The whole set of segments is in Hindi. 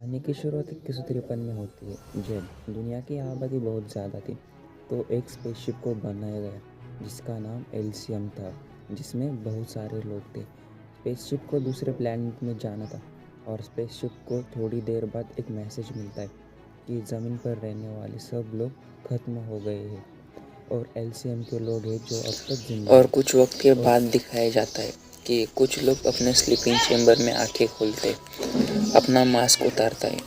कहानी की शुरुआत 2153 में होती है जब दुनिया की आबादी बहुत ज़्यादा थी। तो एक स्पेसशिप को बनाया गया जिसका नाम एल्सियम था, जिसमें बहुत सारे लोग थे। स्पेसशिप को दूसरे प्लैनेट में जाना था और स्पेसशिप को थोड़ी देर बाद एक मैसेज मिलता है कि ज़मीन पर रहने वाले सब लोग ख़त्म हो गए हैं और एल्सियम के लोग हैं जो अब तक जिंदा और हैं। कुछ वक्त के और बाद दिखाया जाता है कि कुछ लोग अपने स्लीपिंग चेम्बर में आंखें खोलते, अपना मास्क उतारता है,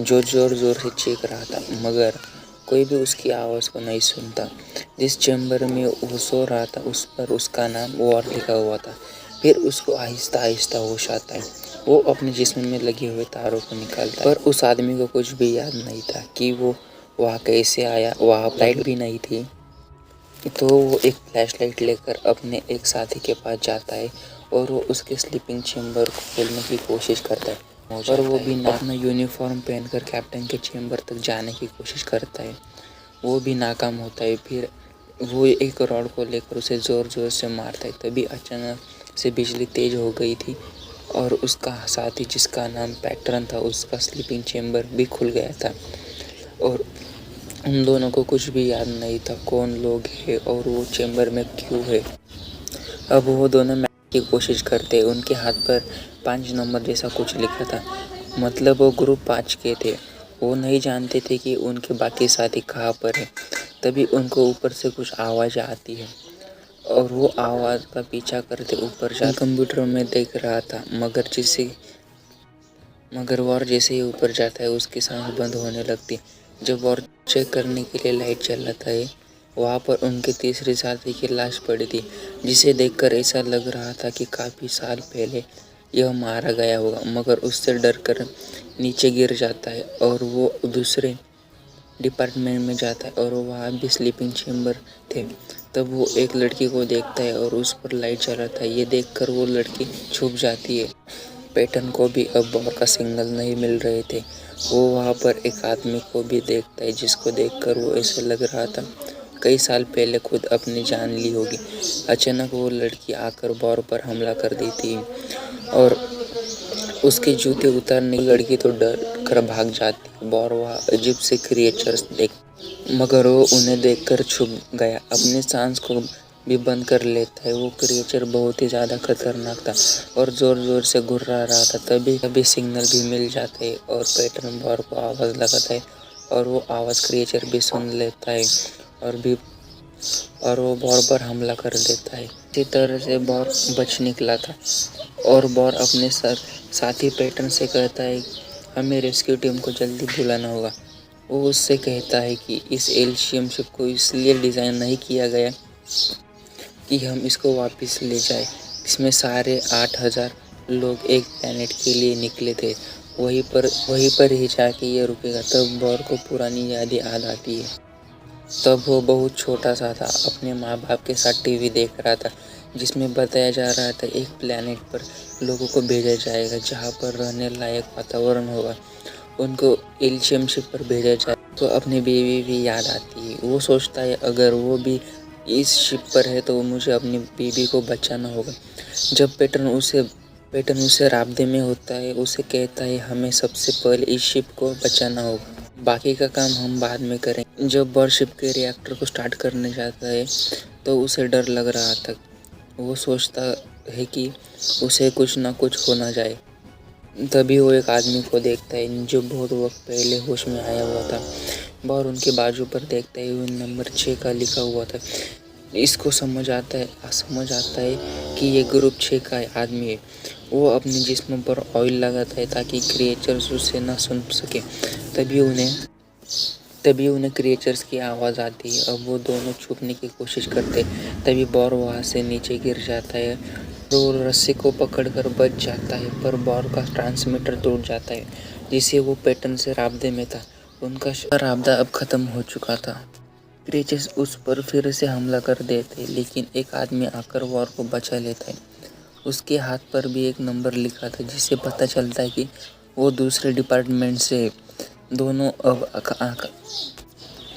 जो जोर जोर से चीख रहा था, मगर कोई भी उसकी आवाज़ को नहीं सुनता। जिस चेम्बर में वो सो रहा था उस पर उसका नाम वॉर लिखा हुआ था। फिर उसको आहिस्ता आहिस्ता होश आता है। वो अपने जिस्म में लगे हुए तारों को निकालता है, पर उस आदमी को कुछ भी याद नहीं था कि वो वहाँ कैसे आया। वहाँ लाइट भी नहीं थी। तो वो एक फ्लैशलाइट लेकर अपने एक साथी के पास जाता है और वो उसके स्लीपिंग चेम्बर को खोलने की कोशिश करता है, और वो भी अपना यूनिफॉर्म पहनकर कैप्टन के चेम्बर तक जाने की कोशिश करता है। वो भी नाकाम होता है। फिर वो एक रॉड को लेकर उसे ज़ोर ज़ोर से मारता है। तभी अचानक से बिजली तेज हो गई थी और उसका साथी, जिसका नाम पैटर्न था, उसका स्लीपिंग चेम्बर भी खुल गया था। और उन दोनों को कुछ भी याद नहीं था कौन लोग हैं और वो चेम्बर में क्यों है। अब वो दोनों मैच की कोशिश करते। उनके हाथ पर 5 नंबर जैसा कुछ लिखा था, मतलब वो ग्रुप 5 के थे। वो नहीं जानते थे कि उनके बाकी साथी कहाँ पर है। तभी उनको ऊपर से कुछ आवाज़ आती है और वो आवाज़ का पीछा करते ऊपर जा कंप्यूटर में देख रहा था, मगर वॉर जैसे ही ऊपर जाता है उसकी सांस बंद होने लगती। जब वॉर चेक करने के लिए लाइट चलाता है, वहाँ पर उनके तीसरे साथी की लाश पड़ी थी, जिसे देखकर ऐसा लग रहा था कि काफ़ी साल पहले यह मारा गया होगा। मगर उससे डर कर नीचे गिर जाता है और वो दूसरे डिपार्टमेंट में जाता है और वहाँ भी स्लीपिंग चेम्बर थे। तब वो एक लड़की को देखता है और उस पर लाइट चलाता है। ये देखकर वो लड़की छुप जाती है। पैटर्न को भी अब वॉर का सिग्नल नहीं मिल रहे थे। वो वहाँ पर एक आदमी को भी देखता है, जिसको देखकर वो ऐसा लग रहा था कई साल पहले खुद अपनी जान ली होगी। अचानक वो लड़की आकर वॉर पर हमला कर देती है और उसके जूते उतारने की लड़की तो डर कर भाग जाती है। वॉर वहाँ अजीब से क्रिएचर्स देख, मगर वो उन्हें देखकर छुप गया, अपनी सांस को भी बंद कर लेता है। वो क्रिएचर बहुत ही ज़्यादा खतरनाक था और ज़ोर ज़ोर से घुर्रा रहा था। तभी सिग्नल भी मिल जाता है और पैटर्न वॉर को आवाज़ लगाता है और वो आवाज़ क्रिएचर भी सुन लेता है और वो वॉर पर हमला कर देता है। इसी तरह से वॉर बच निकला था और वॉर अपने साथी पैटर्न से कहता है हमें रेस्क्यू टीम को जल्दी बुलाना होगा। वो उससे कहता है कि इस एल्शियम शिप को इसलिए डिज़ाइन नहीं किया गया कि हम इसको वापस ले जाए। इसमें सारे 8000 लोग एक प्लैनेट के लिए निकले थे। वहीं पर ही जाके ये रुकेगा। तब वॉर को पुरानी यादें याद आती है। तब वो बहुत छोटा सा था, अपने माँ बाप के साथ टीवी देख रहा था, जिसमें बताया जा रहा था एक प्लैनेट पर लोगों को भेजा जाएगा जहाँ पर रहने लायक वातावरण होगा। उनको एल्शियम शिप पर भेजा जाए तो अपनी बीवी भी याद आती है। वो सोचता है अगर वो भी इस शिप पर है तो मुझे अपनी बीवी को बचाना होगा। जब पैटर्न उसे राब्ते में होता है, उसे कहता है हमें सबसे पहले इस शिप को बचाना होगा, बाकी का काम हम बाद में करेंगे। जब वॉरशिप के रिएक्टर को स्टार्ट करने जाता है तो उसे डर लग रहा था। वो सोचता है कि उसे कुछ ना कुछ हो ना जाए। तभी वो एक आदमी को देखता है जो बहुत वक्त पहले होश में आया हुआ था और उनके बाजू पर देखता है वो नंबर 6 का लिखा हुआ था। इसको समझ आता है कि ये ग्रुप 6 का आदमी है। वो अपने जिस्म पर ऑयल लगाता है ताकि क्रिएचर्स उसे ना सुन सके। तभी उन्हें क्रिएचर्स की आवाज़ आती है। अब वो दोनों छुपने की कोशिश करते। तभी बॉर वहाँ से नीचे गिर जाता है। वो रस्सी को पकड़कर बच जाता है, पर बॉर का ट्रांसमीटर टूट जाता है, जिससे वो पैटर्न से राब्ते में था। उनका राब्ता अब ख़त्म हो चुका था। क्रिएचर्स उस पर फिर से हमला कर देते, लेकिन एक आदमी आकर वॉर को बचा लेता है। उसके हाथ पर भी एक नंबर लिखा था, जिससे पता चलता है कि वो दूसरे डिपार्टमेंट से। दोनों अब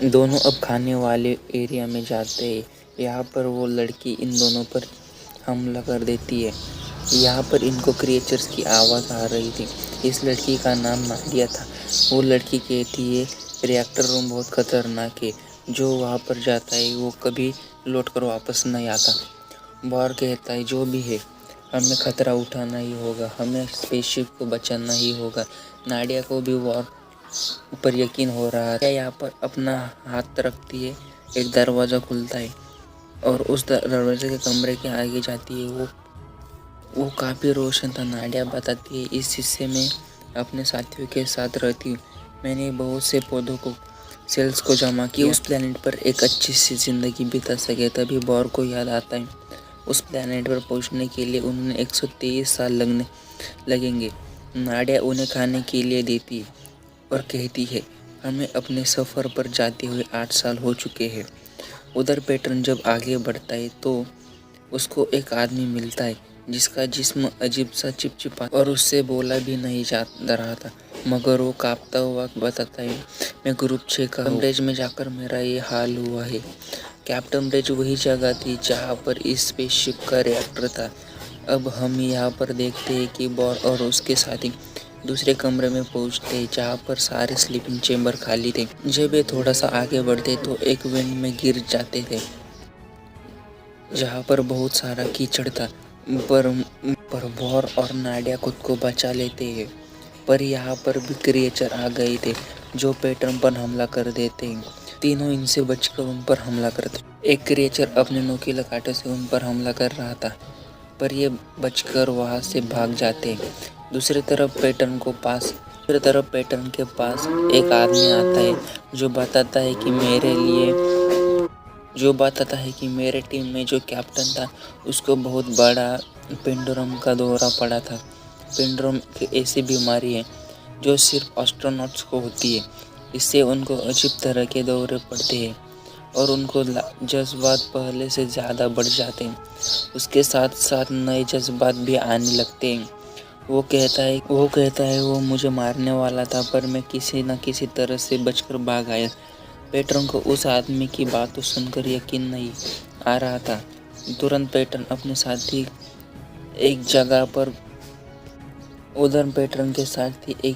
दोनों अब खाने वाले एरिया में जाते हैं। यहाँ पर वो लड़की इन दोनों पर हमला कर देती है। यहाँ पर इनको क्रिएचर्स की आवाज़ आ रही थी। इस लड़की का नाम नाडिया था। वो लड़की कहती है रिएक्टर रूम बहुत खतरनाक है, जो वहाँ पर जाता है वो कभी लौट कर वापस नहीं आता। बॉर कहता है जो भी है हमें खतरा उठाना ही होगा, हमें स्पेसशिप को बचाना ही होगा। नाडिया को भी बॉर पर यकीन हो रहा है। यहाँ पर अपना हाथ रखती है, एक दरवाज़ा खुलता है और उस दरवाजे के कमरे के आगे जाती है। वो काफ़ी रोशन था। नाडिया बताती है इस हिस्से में अपने साथियों के साथ रहती हूँ। मैंने बहुत से पौधों को सेल्स को जमा किया उस प्लेनेट पर एक अच्छी सी ज़िंदगी बिता सके। तभी बॉर को याद आता है उस प्लेनेट पर पहुंचने के लिए उन्हें 123 साल लगेंगे। नाडिया उन्हें खाने के लिए देती है और कहती है हमें अपने सफ़र पर जाते हुए 8 साल हो चुके हैं। उधर पैटर्न जब आगे बढ़ता है तो उसको एक आदमी मिलता है जिसका जिस्म अजीब सा चिपचिपा और उससे बोला भी नहीं जा रहा था, मगर वो कांपता हुआ बताता है मैं ग्रुप 6 का हूँ। ब्रिज में जाकर मेरा ये हाल हुआ है। कैप्टन ब्रिज वही जगह थी जहाँ पर इस स्पेसशिप का रिएक्टर था। अब हम यहाँ पर देखते हैं कि बॉर और उसके साथी दूसरे कमरे में पहुँचते हैं जहाँ पर सारे स्लीपिंग चेम्बर खाली थे। जब ये थोड़ा सा आगे बढ़ते तो एक विंड में गिर जाते थे जहाँ पर बहुत सारा कीचड़ था, पर बॉर और नाडिया खुद को बचा लेते हैं। पर यहाँ पर भी क्रिएचर आ गए थे जो पैटर्न पर हमला कर देते हैं। तीनों इनसे बचकर उन पर हमला करते। एक क्रिएचर अपने नोकीले कांटे से उन पर हमला कर रहा था, पर ये बचकर वहाँ से भाग जाते हैं। दूसरी तरफ पैटर्न के पास एक आदमी आता है जो बताता है कि मेरे टीम में जो कैप्टन था उसको बहुत बड़ा पेंडुलम का दौरा पड़ा था। पेंडुलम एक ऐसी बीमारी है जो सिर्फ एस्ट्रोनॉट्स को होती है। इससे उनको अजीब तरह के दौरे पड़ते हैं और उनको जज्बात पहले से ज़्यादा बढ़ जाते हैं। उसके साथ साथ नए जज्बात भी आने लगते हैं। वो कहता है वो मुझे मारने वाला था, पर मैं किसी न किसी तरह से बचकर भाग आया। पैटर्न को उस आदमी की बातों सुनकर यकीन नहीं आ रहा था। तुरंत पैटर्न अपने साथी एक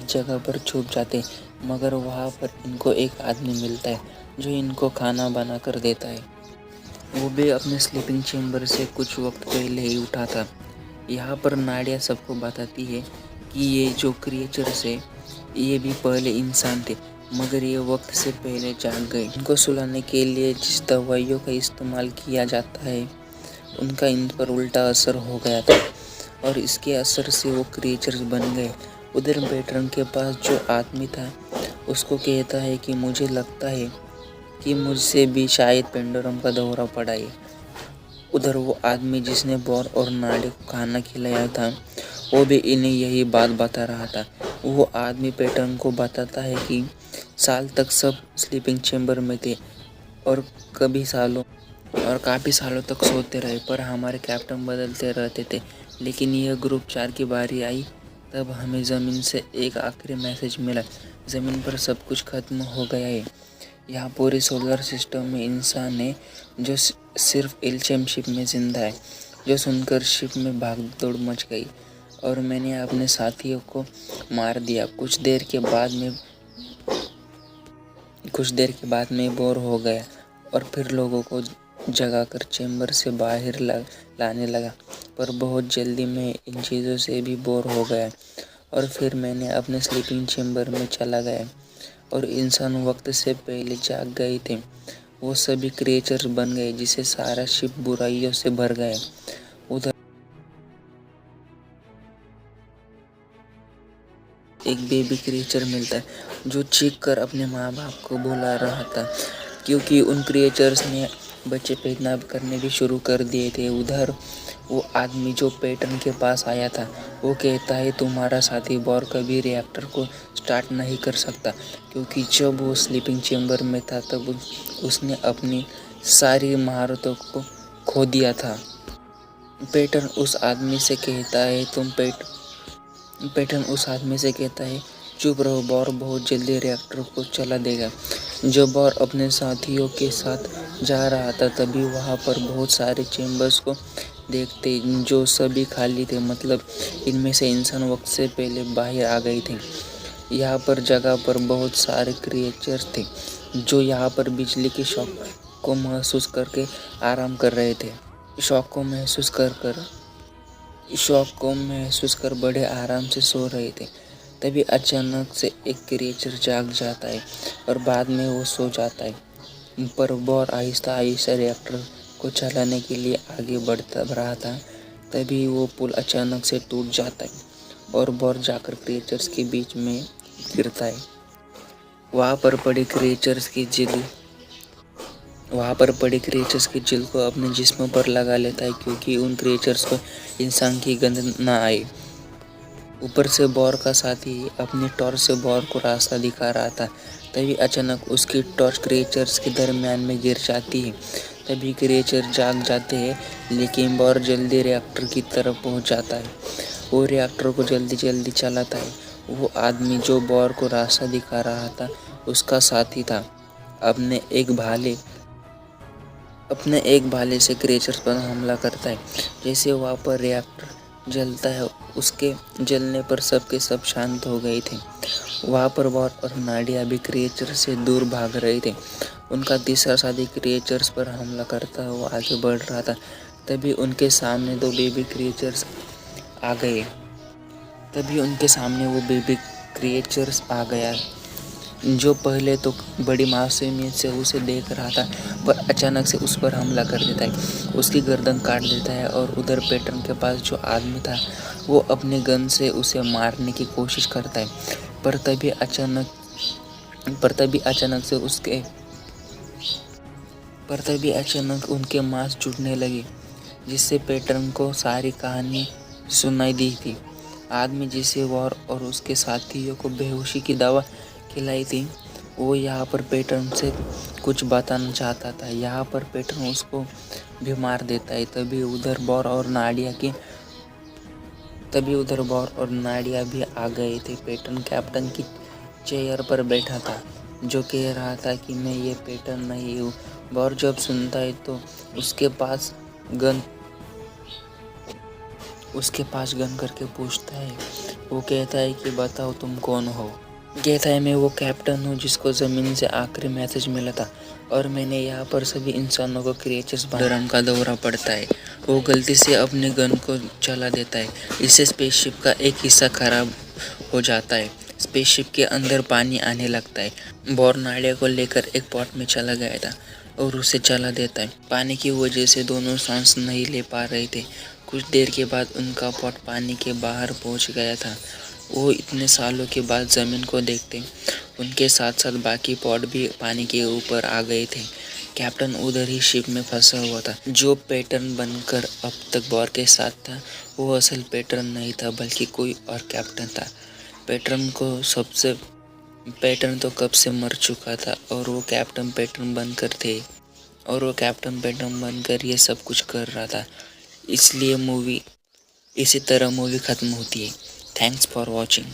जगह पर छुप जाते, मगर वहाँ पर इनको एक आदमी मिलता है जो इनको खाना बना कर देता है। वो भी अपने स्लीपिंग चेम्बर से कुछ वक्त पहले ही उठा था। यहाँ पर नाडिया सबको बताती है कि ये जो क्रिएचर्स है ये भी पहले इंसान थे, मगर ये वक्त से पहले जाग गए। इनको सुलाने के लिए जिस दवाइयों का इस्तेमाल किया जाता है उनका इन पर उल्टा असर हो गया था और इसके असर से वो क्रिएचर्स बन गए। उधर पैटर्न के पास जो आदमी था उसको कहता है कि मुझे लगता है कि मुझसे भी शायद पेंडुलम का दौरा पड़ा है। उधर वो आदमी जिसने बॉर और नाडिया को खाना खिलाया था वो भी इन्हें यही बात बता रहा था। वो आदमी पैटर्न को बताता है कि साल तक सब स्लीपिंग चेम्बर में थे और काफ़ी सालों तक सोते रहे, पर हमारे कैप्टन बदलते रहते थे। लेकिन यह ग्रुप 4 की बारी आई तब हमें ज़मीन से एक आखिरी मैसेज मिला, ज़मीन पर सब कुछ खत्म हो गया है। यहाँ पूरे सोलर सिस्टम में इंसान है जो सिर्फ एल्शियम शिप में जिंदा है। जो सुनकर शिप में भागदौड़ मच गई और मैंने अपने साथियों को मार दिया। कुछ देर के बाद में बोर हो गया और फिर लोगों को जगाकर चैम्बर से बाहर लाने लगा, पर बहुत जल्दी मैं इन चीज़ों से भी बोर हो गया और फिर मैंने अपने स्लीपिंग चैम्बर में चला गया और इंसान वक्त से पहले जाग गए थे। वो सभी क्रिएचर्स बन गए जिसे सारा शिप बुराइयों से भर गया। उधर एक बेबी क्रिएचर मिलता है जो चीख कर अपने माँ बाप को बुला रहा था, क्योंकि उन क्रिएचर्स ने बच्चे पैदा करने भी शुरू कर दिए थे। उधर वो आदमी जो पैटर्न के पास आया था वो कहता है तुम्हारा साथी बॉर कभी रिएक्टर को स्टार्ट नहीं कर सकता, क्योंकि जब वो स्लीपिंग चेम्बर में था तब उसने अपनी सारी महारतों को खो दिया था। पैटर्न उस आदमी से कहता है चुप रहो, बॉर बहुत जल्दी रिएक्टर को चला देगा। जब बॉर अपने साथियों के साथ जा रहा था तभी वहाँ पर बहुत सारे चेम्बर्स को देखते जो सभी खाली थे, मतलब इनमें से इंसान वक्त से पहले बाहर आ गए थे। यहाँ पर जगह पर बहुत सारे क्रिएचर्स थे जो यहाँ पर बिजली के शॉक को महसूस करके आराम कर रहे थे। शॉक को महसूस कर बड़े आराम से सो रहे थे। तभी अचानक से एक क्रिएचर जाग जाता है और बाद में वो सो जाता है। पर बॉर आहिस्ता आहिस्ता रिएक्टर को चलाने के लिए आगे बढ़ता रहा था। तभी वो पुल अचानक से टूट जाता है और बॉर जाकर क्रिएचर्स के बीच में गिरता है। वहाँ पर पड़े क्रिएचर्स की जिल को अपने जिस्म पर लगा लेता है क्योंकि उन क्रिएचर्स को इंसान की गंध न आए। ऊपर से बॉर का साथी अपनी टॉर्च से बॉर को रास्ता दिखा रहा था। तभी अचानक उसकी टॉर्च क्रिएचर्स के दरमियान में गिर जाती है। तभी क्रिएचर जाग जाते हैं, लेकिन बॉर जल्दी रिएक्टर की तरफ पहुंच जाता है। वो रिएक्टर को जल्दी जल्दी चलाता है। वो आदमी जो बॉर को रास्ता दिखा रहा था उसका साथी था। अपने एक भाले से क्रिएचर्स पर हमला करता है। जैसे वहाँ पर रिएक्टर जलता है, उसके जलने पर सबके सब शांत हो गए थे। वहाँ पर बॉर और नाडिया भी क्रिएचर से दूर भाग रहे थे। उनका तीसरा साथी क्रिएचर्स पर हमला करता हुआ आगे बढ़ रहा था। तभी उनके सामने वो बेबी क्रिएचर्स आ गया जो पहले तो बड़ी मासूमियत से उसे देख रहा था, पर अचानक से उस पर हमला कर देता है, उसकी गर्दन काट देता है। और उधर पैटर्न के पास जो आदमी था वो अपने गन से उसे मारने की कोशिश करता है, पर तभी अचानक उनके मांस जुड़ने लगे, जिससे पैटर्न को सारी कहानी सुनाई दी थी। आदमी जिसे वॉर और उसके साथियों को बेहोशी की दवा खिलाई थी, वो यहाँ पर पैटर्न से कुछ बताना चाहता था। यहाँ पर पैटर्न उसको भी मार देता है। तभी उधर बॉर और नाडिया भी आ गए थे। पैटर्न कैप्टन की चेयर पर बैठा था, जो कह रहा था कि मैं ये पैटर्न नहीं हूँ। बॉर जब सुनता है तो उसके पास गन करके पूछता है। वो कहता है कि बताओ तुम कौन हो। कहता है मैं वो कैप्टन हूँ जिसको ज़मीन से आखिरी मैसेज मिला था, और मैंने यहाँ पर सभी इंसानों को क्रिएचर्स बंदरम का दौरा पड़ता है। वो गलती से अपने गन को चला देता है। इससे स्पेसशिप का एक हिस्सा खराब हो जाता है। स्पेसशिप के अंदर पानी आने लगता है। बॉर नाडिया को लेकर एक पॉट में चला गया था और उसे चला देता है। पानी की वजह से दोनों सांस नहीं ले पा रहे थे। कुछ देर के बाद उनका पॉट पानी के बाहर पहुंच गया था। वो इतने सालों के बाद ज़मीन को देखते उनके साथ साथ बाकी पॉट भी पानी के ऊपर आ गए थे। कैप्टन उधर ही शिप में फंसा हुआ था। जो पैटर्न बनकर अब तक बॉर के साथ था, वो असल पैटर्न नहीं था बल्कि कोई और कैप्टन था। पैटर्न तो कब से मर चुका था और वो कैप्टन पैटर्न बनकर ये सब कुछ कर रहा था। इसी तरह मूवी ख़त्म होती है। Thanks for watching.